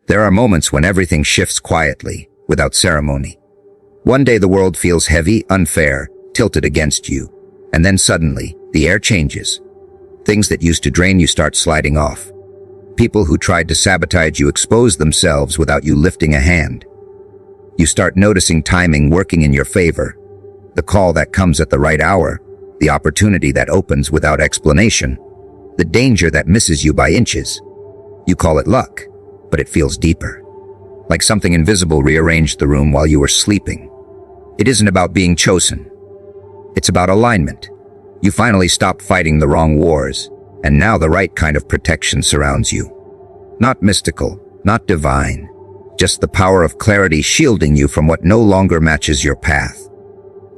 There are moments when everything shifts quietly, without ceremony. One day the world feels heavy, unfair, tilted against you, and then suddenly, the air changes. Things that used to drain you start sliding off. People who tried to sabotage you expose themselves without you lifting a hand. You start noticing timing working in your favor. The call that comes at the right hour, the opportunity that opens without explanation, the danger that misses you by inches. You call it luck, but it feels deeper. Like something invisible rearranged the room while you were sleeping. It isn't about being chosen. It's about alignment. You finally stop fighting the wrong wars, and now the right kind of protection surrounds you. Not mystical, not divine, just the power of clarity shielding you from what no longer matches your path.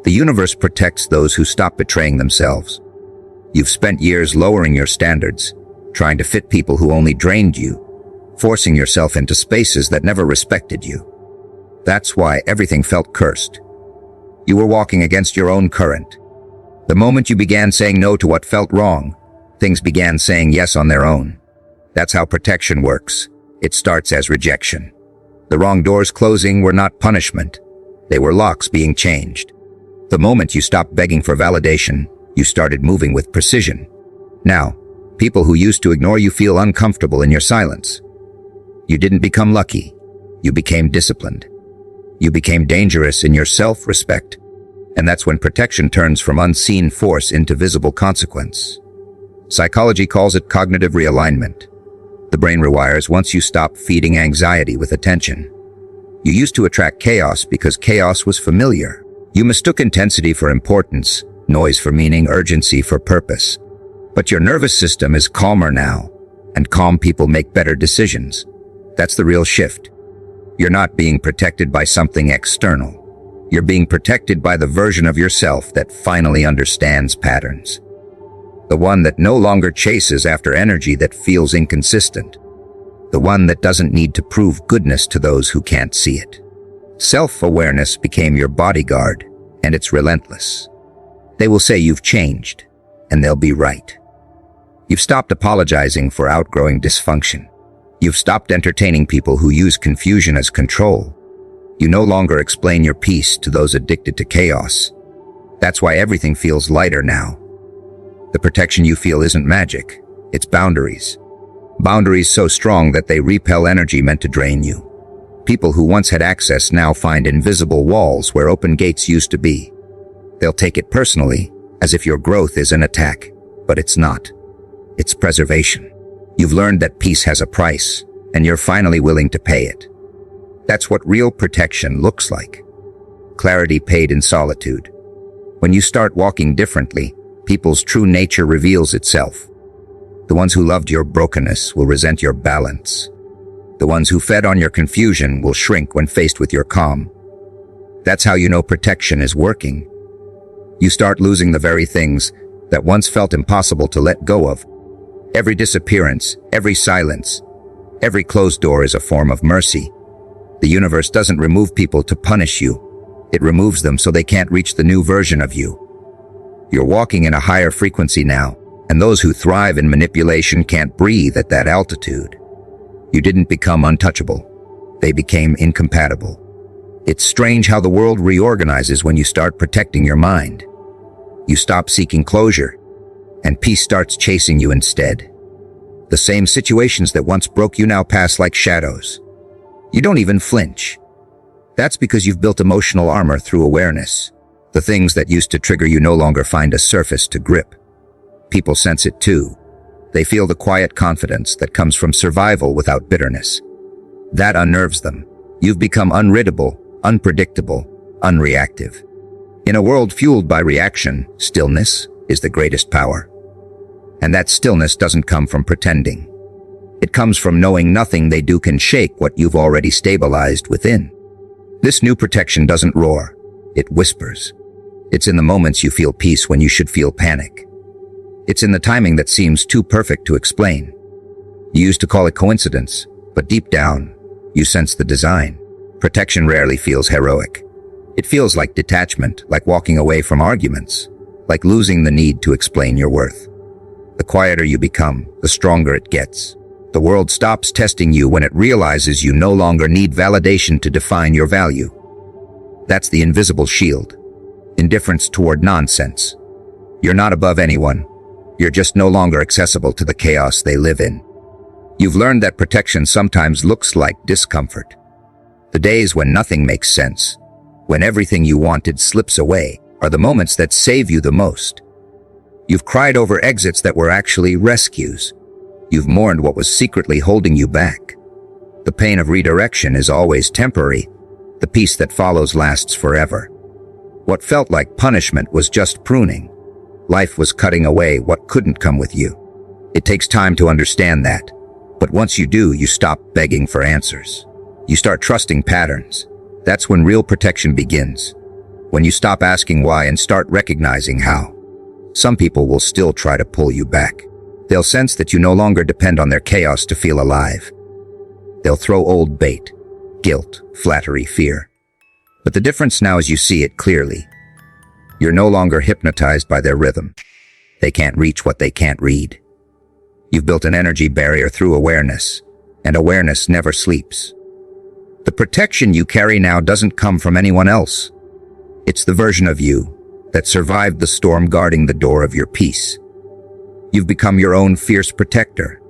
The universe protects those who stop betraying themselves. You've spent years lowering your standards, trying to fit people who only drained you, forcing yourself into spaces that never respected you. That's why everything felt cursed. You were walking against your own current. The moment you began saying no to what felt wrong, things began saying yes on their own. That's how protection works. It starts as rejection. The wrong doors closing were not punishment. They were locks being changed. The moment you stopped begging for validation, you started moving with precision. Now, people who used to ignore you feel uncomfortable in your silence. You didn't become lucky. You became disciplined. You became dangerous in your self-respect. And that's when protection turns from unseen force into visible consequence. Psychology calls it cognitive realignment. The brain rewires once you stop feeding anxiety with attention. You used to attract chaos because chaos was familiar. You mistook intensity for importance, noise for meaning, urgency for purpose. But your nervous system is calmer now, and calm people make better decisions. That's the real shift. You're not being protected by something external. You're being protected by the version of yourself that finally understands patterns. The one that no longer chases after energy that feels inconsistent. The one that doesn't need to prove goodness to those who can't see it. Self-awareness became your bodyguard, and it's relentless. They will say you've changed, and they'll be right. You've stopped apologizing for outgrowing dysfunction. You've stopped entertaining people who use confusion as control. You no longer explain your peace to those addicted to chaos. That's why everything feels lighter now. The protection you feel isn't magic, it's boundaries. Boundaries so strong that they repel energy meant to drain you. People who once had access now find invisible walls where open gates used to be. They'll take it personally, as if your growth is an attack, but it's not. It's preservation. You've learned that peace has a price, and you're finally willing to pay it. That's what real protection looks like. Clarity paid in solitude. When you start walking differently, people's true nature reveals itself. The ones who loved your brokenness will resent your balance. The ones who fed on your confusion will shrink when faced with your calm. That's how you know protection is working. You start losing the very things that once felt impossible to let go of. Every disappearance, every silence, every closed door is a form of mercy. The universe doesn't remove people to punish you. It removes them so they can't reach the new version of you. You're walking in a higher frequency now, and those who thrive in manipulation can't breathe at that altitude. You didn't become untouchable. They became incompatible. It's strange how the world reorganizes when you start protecting your mind. You stop seeking closure, and peace starts chasing you instead. The same situations that once broke you now pass like shadows. You don't even flinch. That's because you've built emotional armor through awareness. The things that used to trigger you no longer find a surface to grip. People sense it too. They feel the quiet confidence that comes from survival without bitterness. That unnerves them. You've become unreadable, unpredictable, unreactive. In a world fueled by reaction, stillness is the greatest power. And that stillness doesn't come from pretending. It comes from knowing nothing they do can shake what you've already stabilized within. This new protection doesn't roar, it whispers. It's in the moments you feel peace when you should feel panic. It's in the timing that seems too perfect to explain. You used to call it coincidence, but deep down, you sense the design. Protection rarely feels heroic. It feels like detachment, like walking away from arguments, like losing the need to explain your worth. The quieter you become, the stronger it gets. The world stops testing you when it realizes you no longer need validation to define your value. That's the invisible shield. Indifference toward nonsense. You're not above anyone. You're just no longer accessible to the chaos they live in. You've learned that protection sometimes looks like discomfort. The days when nothing makes sense, when everything you wanted slips away, are the moments that save you the most. You've cried over exits that were actually rescues. You've mourned what was secretly holding you back. The pain of redirection is always temporary. The peace that follows lasts forever. What felt like punishment was just pruning. Life was cutting away what couldn't come with you. It takes time to understand that. But once you do, you stop begging for answers. You start trusting patterns. That's when real protection begins. When you stop asking why and start recognizing how. Some people will still try to pull you back. They'll sense that you no longer depend on their chaos to feel alive. They'll throw old bait, guilt, flattery, fear. But the difference now is you see it clearly. You're no longer hypnotized by their rhythm. They can't reach what they can't read. You've built an energy barrier through awareness, and awareness never sleeps. The protection you carry now doesn't come from anyone else. It's the version of you that survived the storm guarding the door of your peace. You've become your own fierce protector,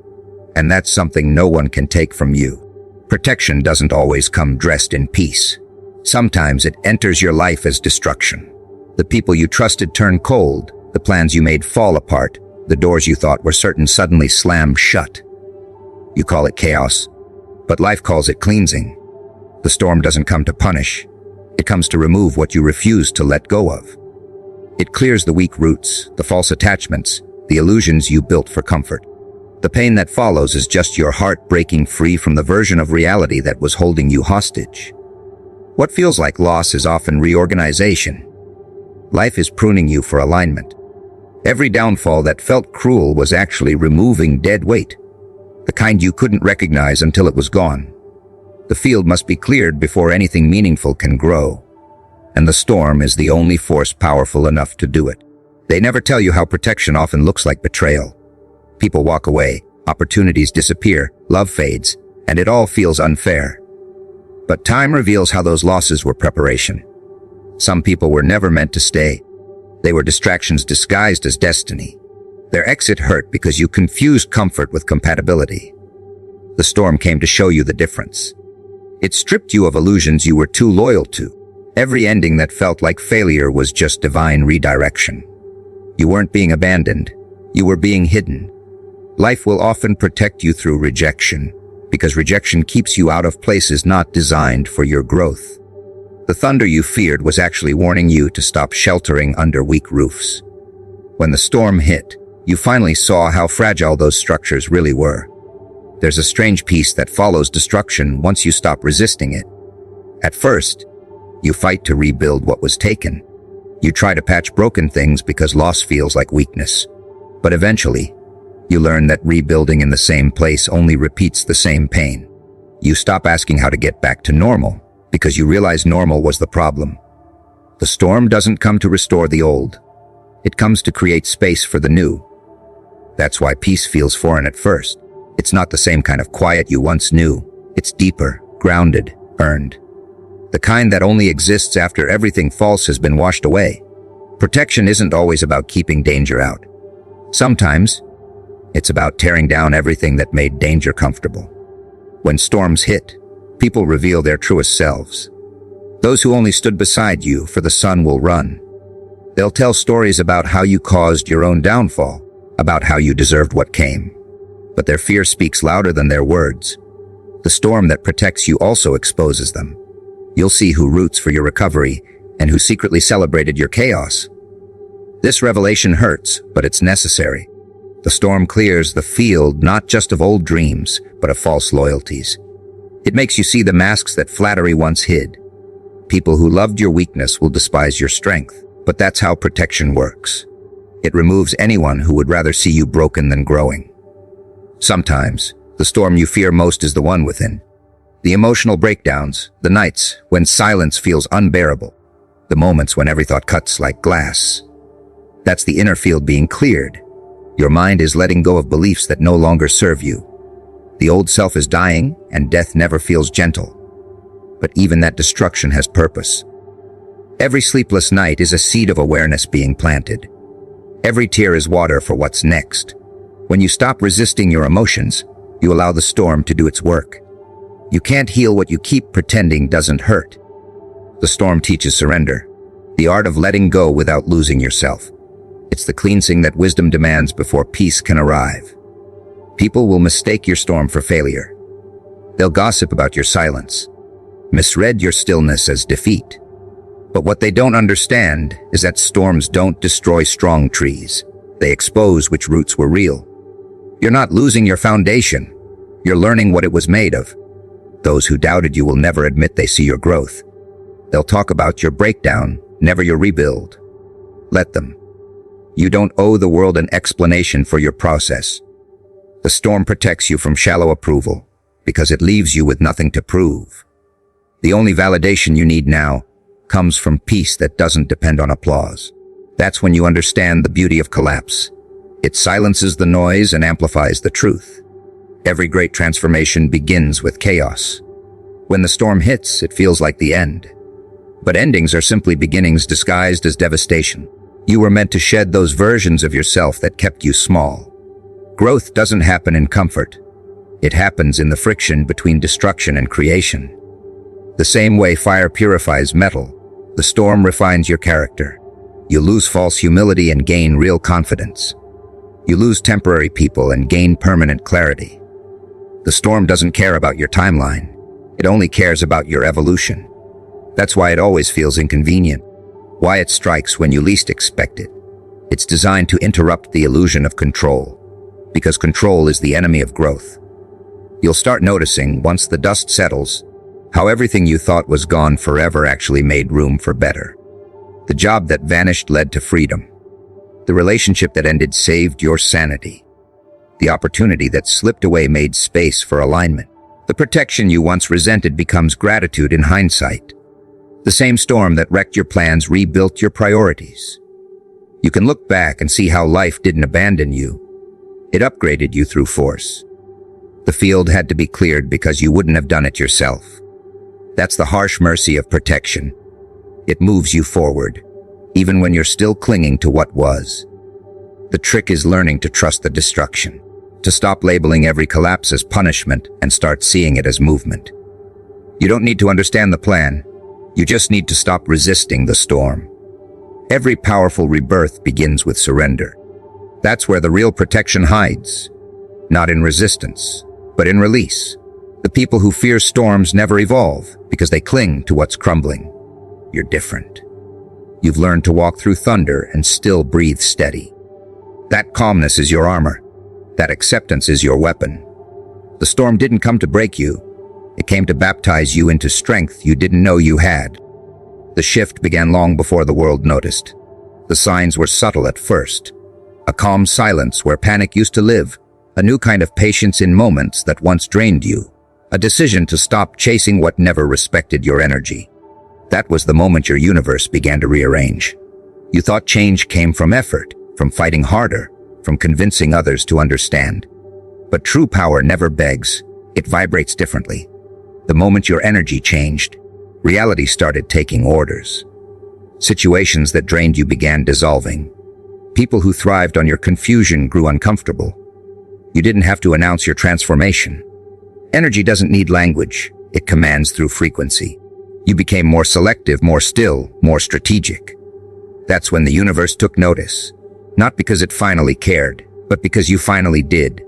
and that's something no one can take from you. Protection doesn't always come dressed in peace. Sometimes it enters your life as destruction. The people you trusted turn cold, the plans you made fall apart, the doors you thought were certain suddenly slam shut. You call it chaos, but life calls it cleansing. The storm doesn't come to punish. It comes to remove what you refuse to let go of. It clears the weak roots, the false attachments, the illusions you built for comfort. The pain that follows is just your heart breaking free from the version of reality that was holding you hostage. What feels like loss is often reorganization. Life is pruning you for alignment. Every downfall that felt cruel was actually removing dead weight, the kind you couldn't recognize until it was gone. The field must be cleared before anything meaningful can grow, and the storm is the only force powerful enough to do it. They never tell you how protection often looks like betrayal. People walk away, opportunities disappear, love fades, and it all feels unfair. But time reveals how those losses were preparation. Some people were never meant to stay. They were distractions disguised as destiny. Their exit hurt because you confused comfort with compatibility. The storm came to show you the difference. It stripped you of illusions you were too loyal to. Every ending that felt like failure was just divine redirection. You weren't being abandoned. You were being hidden. Life will often protect you through rejection, because rejection keeps you out of places not designed for your growth. The thunder you feared was actually warning you to stop sheltering under weak roofs. When the storm hit, you finally saw how fragile those structures really were. There's a strange peace that follows destruction once you stop resisting it. At first, you fight to rebuild what was taken. You try to patch broken things because loss feels like weakness. But eventually, you learn that rebuilding in the same place only repeats the same pain. You stop asking how to get back to normal, because you realize normal was the problem. The storm doesn't come to restore the old. It comes to create space for the new. That's why peace feels foreign at first. It's not the same kind of quiet you once knew. It's deeper, grounded, earned. The kind that only exists after everything false has been washed away. Protection isn't always about keeping danger out. Sometimes, it's about tearing down everything that made danger comfortable. When storms hit, people reveal their truest selves. Those who only stood beside you for the sun will run. They'll tell stories about how you caused your own downfall, about how you deserved what came. But their fear speaks louder than their words. The storm that protects you also exposes them. You'll see who roots for your recovery and who secretly celebrated your chaos. This revelation hurts, but it's necessary. The storm clears the field not just of old dreams, but of false loyalties. It makes you see the masks that flattery once hid. People who loved your weakness will despise your strength, but that's how protection works. It removes anyone who would rather see you broken than growing. Sometimes, the storm you fear most is the one within. The emotional breakdowns, the nights when silence feels unbearable, the moments when every thought cuts like glass. That's the inner field being cleared. Your mind is letting go of beliefs that no longer serve you. The old self is dying, and death never feels gentle. But even that destruction has purpose. Every sleepless night is a seed of awareness being planted. Every tear is water for what's next. When you stop resisting your emotions, you allow the storm to do its work. You can't heal what you keep pretending doesn't hurt. The storm teaches surrender, the art of letting go without losing yourself. It's the cleansing that wisdom demands before peace can arrive. People will mistake your storm for failure. They'll gossip about your silence, misread your stillness as defeat. But what they don't understand is that storms don't destroy strong trees. They expose which roots were real. You're not losing your foundation. You're learning what it was made of. Those who doubted you will never admit they see your growth. They'll talk about your breakdown, never your rebuild. Let them. You don't owe the world an explanation for your process. The storm protects you from shallow approval because it leaves you with nothing to prove. The only validation you need now comes from peace that doesn't depend on applause. That's when you understand the beauty of collapse. It silences the noise and amplifies the truth. Every great transformation begins with chaos. When the storm hits, it feels like the end. But endings are simply beginnings disguised as devastation. You were meant to shed those versions of yourself that kept you small. Growth doesn't happen in comfort. It happens in the friction between destruction and creation. The same way fire purifies metal, the storm refines your character. You lose false humility and gain real confidence. You lose temporary people and gain permanent clarity. The storm doesn't care about your timeline. It only cares about your evolution. That's why it always feels inconvenient. Why it strikes when you least expect it. It's designed to interrupt the illusion of control, because control is the enemy of growth. You'll start noticing, once the dust settles, how everything you thought was gone forever actually made room for better. The job that vanished led to freedom. The relationship that ended saved your sanity. The opportunity that slipped away made space for alignment. The protection you once resented becomes gratitude in hindsight. The same storm that wrecked your plans rebuilt your priorities. You can look back and see how life didn't abandon you. It upgraded you through force. The field had to be cleared because you wouldn't have done it yourself. That's the harsh mercy of protection. It moves you forward, even when you're still clinging to what was. The trick is learning to trust the destruction, to stop labeling every collapse as punishment and start seeing it as movement. You don't need to understand the plan. You just need to stop resisting the storm. Every powerful rebirth begins with surrender. That's where the real protection hides. Not in resistance, but in release. The people who fear storms never evolve because they cling to what's crumbling. You're different. You've learned to walk through thunder and still breathe steady. That calmness is your armor. That acceptance is your weapon. The storm didn't come to break you. It came to baptize you into strength you didn't know you had. The shift began long before the world noticed. The signs were subtle at first. A calm silence where panic used to live. A new kind of patience in moments that once drained you. A decision to stop chasing what never respected your energy. That was the moment your universe began to rearrange. You thought change came from effort, from fighting harder, from convincing others to understand. But true power never begs. It vibrates differently. The moment your energy changed, reality started taking orders. Situations that drained you began dissolving. People who thrived on your confusion grew uncomfortable. You didn't have to announce your transformation. Energy doesn't need language. It commands through frequency. You became more selective, more still, more strategic. That's when the universe took notice. Not because it finally cared, but because you finally did.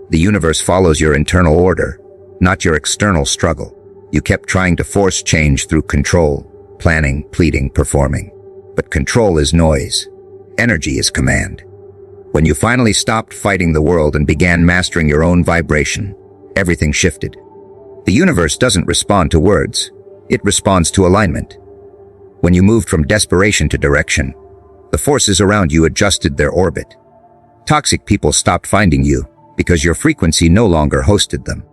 The universe follows your internal order, not your external struggle. You kept trying to force change through control, planning, pleading, performing. But control is noise. Energy is command. When you finally stopped fighting the world and began mastering your own vibration, everything shifted. The universe doesn't respond to words. It responds to alignment. When you moved from desperation to direction, the forces around you adjusted their orbit. Toxic people stopped finding you because your frequency no longer hosted them.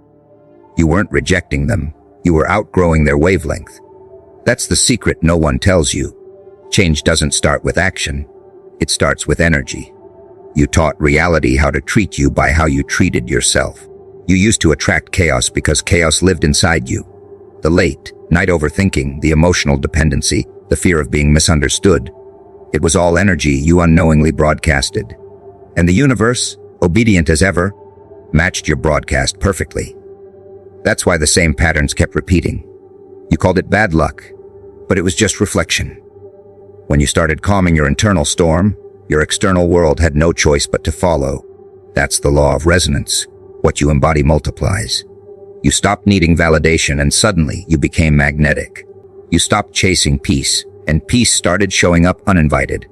You weren't rejecting them. You were outgrowing their wavelength. That's the secret no one tells you. Change doesn't start with action. It starts with energy. You taught reality how to treat you by how you treated yourself. You used to attract chaos because chaos lived inside you. The late night overthinking, the emotional dependency, the fear of being misunderstood. It was all energy you unknowingly broadcasted. And the universe, obedient as ever, matched your broadcast perfectly. That's why the same patterns kept repeating. You called it bad luck, but it was just reflection. When you started calming your internal storm, your external world had no choice but to follow. That's the law of resonance. What you embody multiplies. You stopped needing validation and suddenly you became magnetic. You stopped chasing peace, and peace started showing up uninvited.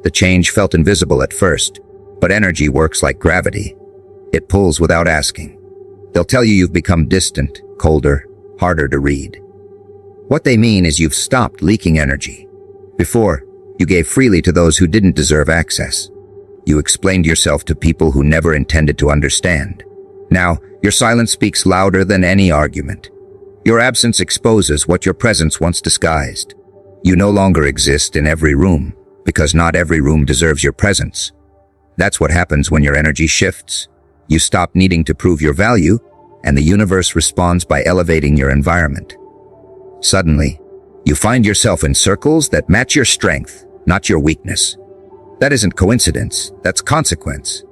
The change felt invisible at first, but energy works like gravity. It pulls without asking. They'll tell you you've become distant, colder, harder to read. What they mean is you've stopped leaking energy. Before, you gave freely to those who didn't deserve access. You explained yourself to people who never intended to understand. Now, your silence speaks louder than any argument. Your absence exposes what your presence once disguised. You no longer exist in every room, because not every room deserves your presence. That's what happens when your energy shifts. You stop needing to prove your value, and the universe responds by elevating your environment. Suddenly, you find yourself in circles that match your strength, not your weakness. That isn't coincidence, that's consequence.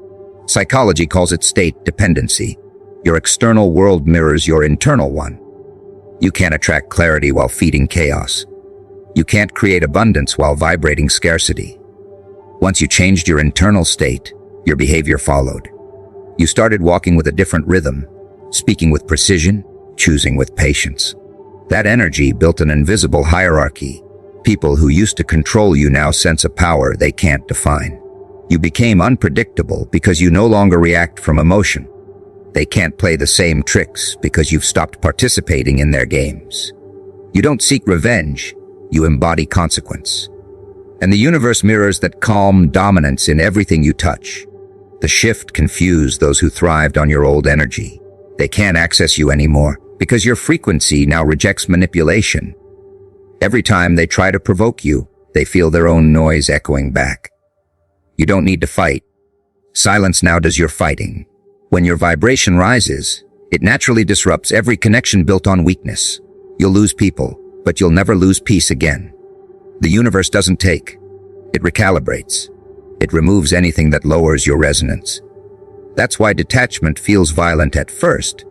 Psychology calls it state dependency. Your external world mirrors your internal one. You can't attract clarity while feeding chaos. You can't create abundance while vibrating scarcity. Once you changed your internal state, your behavior followed. You started walking with a different rhythm, speaking with precision, choosing with patience. That energy built an invisible hierarchy. People who used to control you now sense a power they can't define. You became unpredictable because you no longer react from emotion. They can't play the same tricks because you've stopped participating in their games. You don't seek revenge, you embody consequence. And the universe mirrors that calm dominance in everything you touch. The shift confused those who thrived on your old energy. They can't access you anymore because your frequency now rejects manipulation. Every time they try to provoke you, they feel their own noise echoing back. You don't need to fight. Silence now does your fighting. When your vibration rises, it naturally disrupts every connection built on weakness. You'll lose people, but you'll never lose peace again. The universe doesn't take. It recalibrates. It removes anything that lowers your resonance. That's why detachment feels violent at first.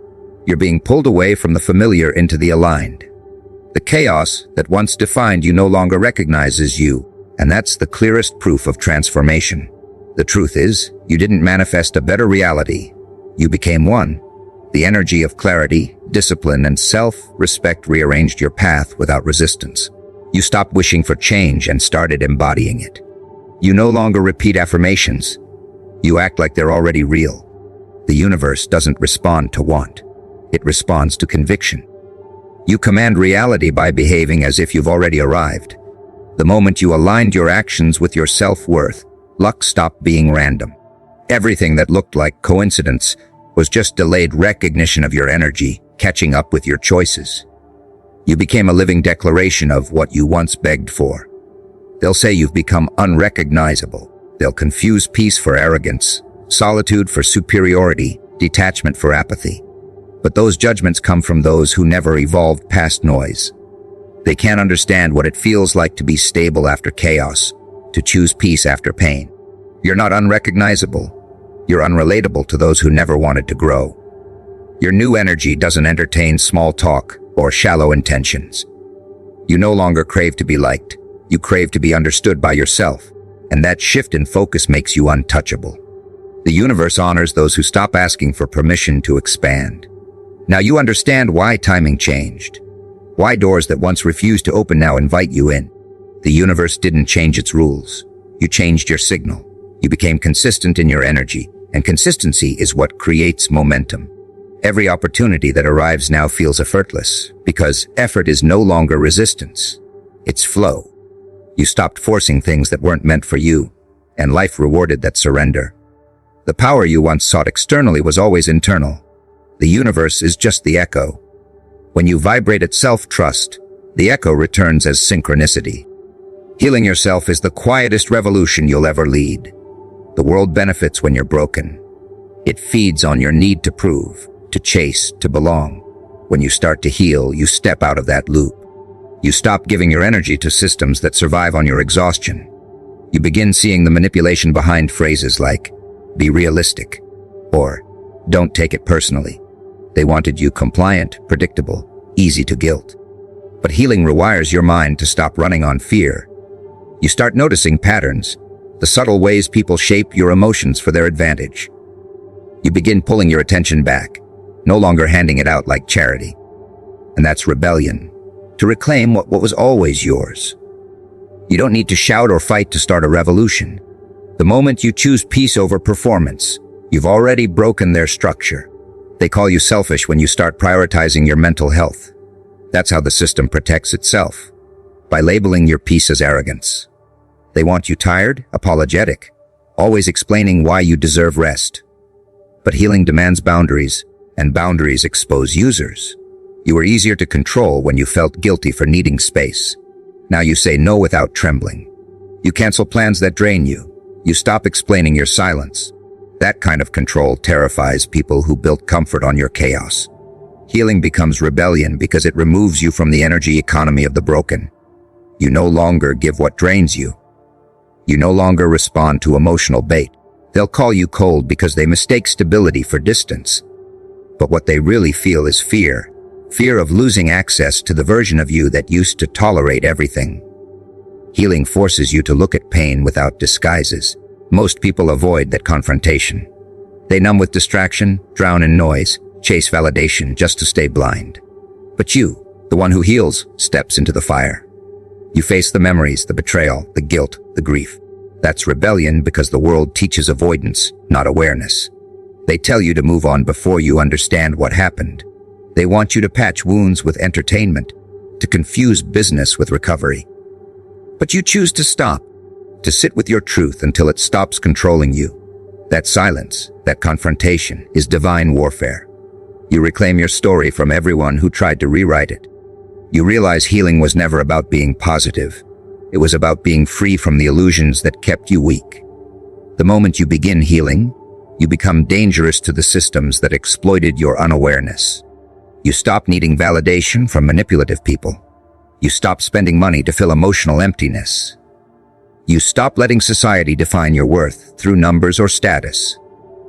You're being pulled away from the familiar into the aligned. The chaos that once defined you no longer recognizes you, and that's the clearest proof of transformation. The truth is, you didn't manifest a better reality. You became one. The energy of clarity, discipline, and self-respect rearranged your path without resistance. You stopped wishing for change and started embodying it. You no longer repeat affirmations. You act like they're already real. The universe doesn't respond to want. It responds to conviction. You command reality by behaving as if you've already arrived. The moment you aligned your actions with your self-worth, luck stopped being random. Everything that looked like coincidence was just delayed recognition of your energy, catching up with your choices. You became a living declaration of what you once begged for. They'll say you've become unrecognizable. They'll confuse peace for arrogance, solitude for superiority, detachment for apathy. But those judgments come from those who never evolved past noise. They can't understand what it feels like to be stable after chaos, to choose peace after pain. You're not unrecognizable. You're unrelatable to those who never wanted to grow. Your new energy doesn't entertain small talk or shallow intentions. You no longer crave to be liked. You crave to be understood by yourself, and that shift in focus makes you untouchable. The universe honors those who stop asking for permission to expand. Now you understand why timing changed. Why doors that once refused to open now invite you in. The universe didn't change its rules. You changed your signal. You became consistent in your energy, and consistency is what creates momentum. Every opportunity that arrives now feels effortless, because effort is no longer resistance. It's flow. You stopped forcing things that weren't meant for you, and life rewarded that surrender. The power you once sought externally was always internal. The universe is just the echo. When you vibrate at self-trust, the echo returns as synchronicity. Healing yourself is the quietest revolution you'll ever lead. The world benefits when you're broken. It feeds on your need to prove. to chase, to belong. When you start to heal, you step out of that loop. You stop giving your energy to systems that survive on your exhaustion. You begin seeing the manipulation behind phrases like, "Be realistic," or "Don't take it personally." They wanted you compliant, predictable, easy to guilt. But healing rewires your mind to stop running on fear. You start noticing patterns, the subtle ways people shape your emotions for their advantage. You begin pulling your attention back, no longer handing it out like charity. And that's rebellion, to reclaim what was always yours. You don't need to shout or fight to start a revolution. The moment you choose peace over performance, you've already broken their structure. They call you selfish when you start prioritizing your mental health. That's how the system protects itself, by labeling your peace as arrogance. They want you tired, apologetic, always explaining why you deserve rest. But healing demands boundaries, and boundaries expose users. You were easier to control when you felt guilty for needing space. Now you say no without trembling. You cancel plans that drain you. You stop explaining your silence. That kind of control terrifies people who built comfort on your chaos. Healing becomes rebellion because it removes you from the energy economy of the broken. You no longer give what drains you. You no longer respond to emotional bait. They'll call you cold because they mistake stability for distance. But what they really feel is fear. Fear of losing access to the version of you that used to tolerate everything. Healing forces you to look at pain without disguises. Most people avoid that confrontation. They numb with distraction, drown in noise, chase validation just to stay blind. But you, the one who heals, steps into the fire. You face the memories, the betrayal, the guilt, the grief. That's rebellion because the world teaches avoidance, not awareness. They tell you to move on before you understand what happened. They want you to patch wounds with entertainment, to confuse business with recovery. But you choose to stop, to sit with your truth until it stops controlling you. That silence, that confrontation, is divine warfare. You reclaim your story from everyone who tried to rewrite it. You realize healing was never about being positive. It was about being free from the illusions that kept you weak. The moment you begin healing, you become dangerous to the systems that exploited your unawareness. You stop needing validation from manipulative people. You stop spending money to fill emotional emptiness. You stop letting society define your worth through numbers or status.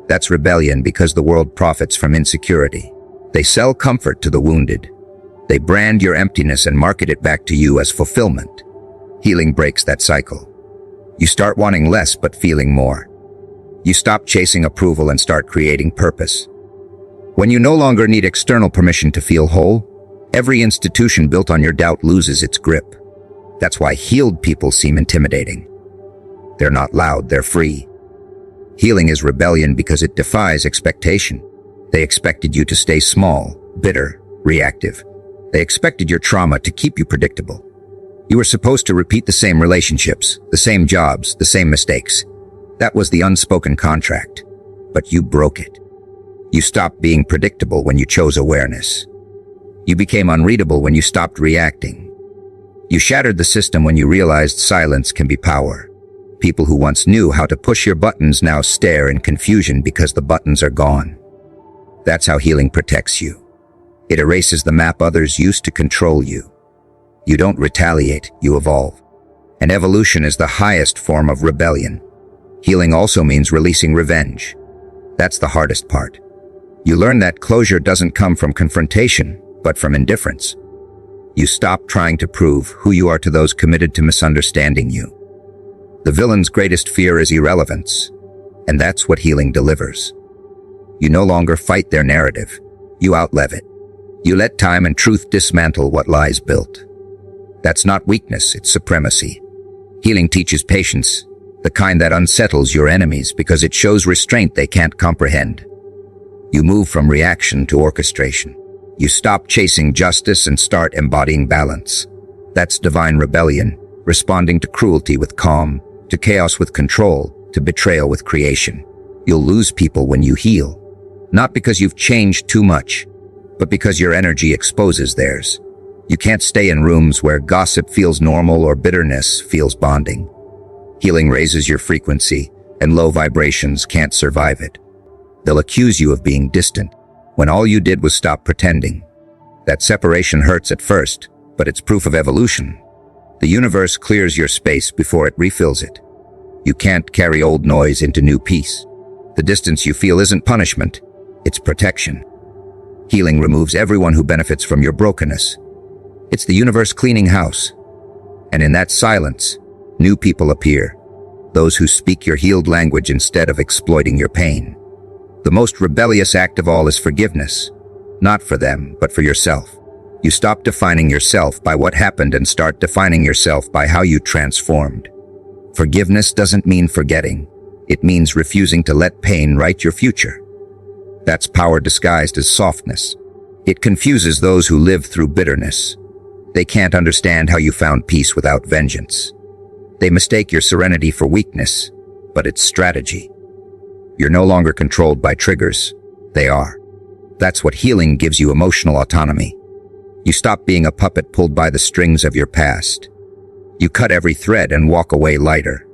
That's rebellion because the world profits from insecurity. They sell comfort to the wounded. They brand your emptiness and market it back to you as fulfillment. Healing breaks that cycle. You start wanting less but feeling more. You stop chasing approval and start creating purpose. When you no longer need external permission to feel whole, every institution built on your doubt loses its grip. That's why healed people seem intimidating. They're not loud, they're free. Healing is rebellion because it defies expectation. They expected you to stay small, bitter, reactive. They expected your trauma to keep you predictable. You were supposed to repeat the same relationships, the same jobs, the same mistakes. That was the unspoken contract. But you broke it. You stopped being predictable when you chose awareness. You became unreadable when you stopped reacting. You shattered the system when you realized silence can be power. People who once knew how to push your buttons now stare in confusion because the buttons are gone. That's how healing protects you. It erases the map others used to control you. You don't retaliate, you evolve. And evolution is the highest form of rebellion. Healing also means releasing revenge. That's the hardest part. You learn that closure doesn't come from confrontation, but from indifference. You stop trying to prove who you are to those committed to misunderstanding you. The villain's greatest fear is irrelevance, and that's what healing delivers. You no longer fight their narrative. You outlive it. You let time and truth dismantle what lies built. That's not weakness, it's supremacy. Healing teaches patience, the kind that unsettles your enemies because it shows restraint they can't comprehend. You move from reaction to orchestration. You stop chasing justice and start embodying balance. That's divine rebellion, responding to cruelty with calm, to chaos with control, to betrayal with creation. You'll lose people when you heal. Not because you've changed too much, but because your energy exposes theirs. You can't stay in rooms where gossip feels normal or bitterness feels bonding. Healing raises your frequency, and low vibrations can't survive it. They'll accuse you of being distant, when all you did was stop pretending. That separation hurts at first, but it's proof of evolution. The universe clears your space before it refills it. You can't carry old noise into new peace. The distance you feel isn't punishment, it's protection. Healing removes everyone who benefits from your brokenness. It's the universe cleaning house. And in that silence, new people appear. Those who speak your healed language instead of exploiting your pain. The most rebellious act of all is forgiveness. Not for them, but for yourself. You stop defining yourself by what happened and start defining yourself by how you transformed. Forgiveness doesn't mean forgetting. It means refusing to let pain write your future. That's power disguised as softness. It confuses those who live through bitterness. They can't understand how you found peace without vengeance. They mistake your serenity for weakness, but it's strategy. You're no longer controlled by triggers. They are. That's what healing gives you: emotional autonomy. You stop being a puppet pulled by the strings of your past. You cut every thread and walk away lighter.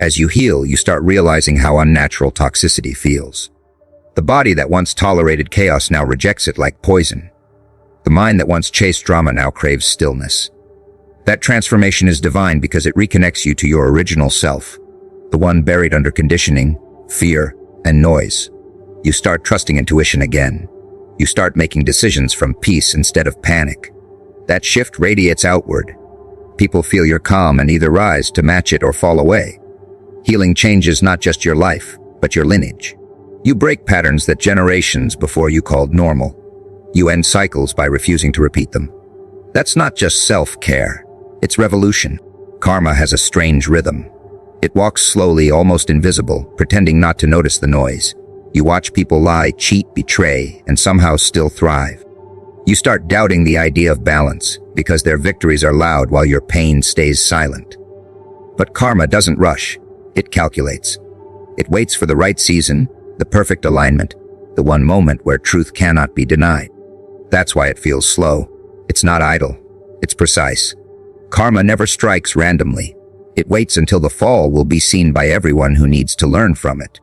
As you heal, you start realizing how unnatural toxicity feels. The body that once tolerated chaos now rejects it like poison. The mind that once chased drama now craves stillness. That transformation is divine because it reconnects you to your original self, the one buried under conditioning, fear, and noise. You start trusting intuition again. You start making decisions from peace instead of panic. That shift radiates outward. People feel your calm and either rise to match it or fall away. Healing changes not just your life, but your lineage. You break patterns that generations before you called normal. You end cycles by refusing to repeat them. That's not just self-care. It's revolution. Karma has a strange rhythm. It walks slowly, almost invisible, pretending not to notice the noise. You watch people lie, cheat, betray, and somehow still thrive. You start doubting the idea of balance because their victories are loud while your pain stays silent. But karma doesn't rush. It calculates. It waits for the right season, the perfect alignment, the one moment where truth cannot be denied. That's why it feels slow. It's not idle. It's precise. Karma never strikes randomly. It waits until the fall will be seen by everyone who needs to learn from it.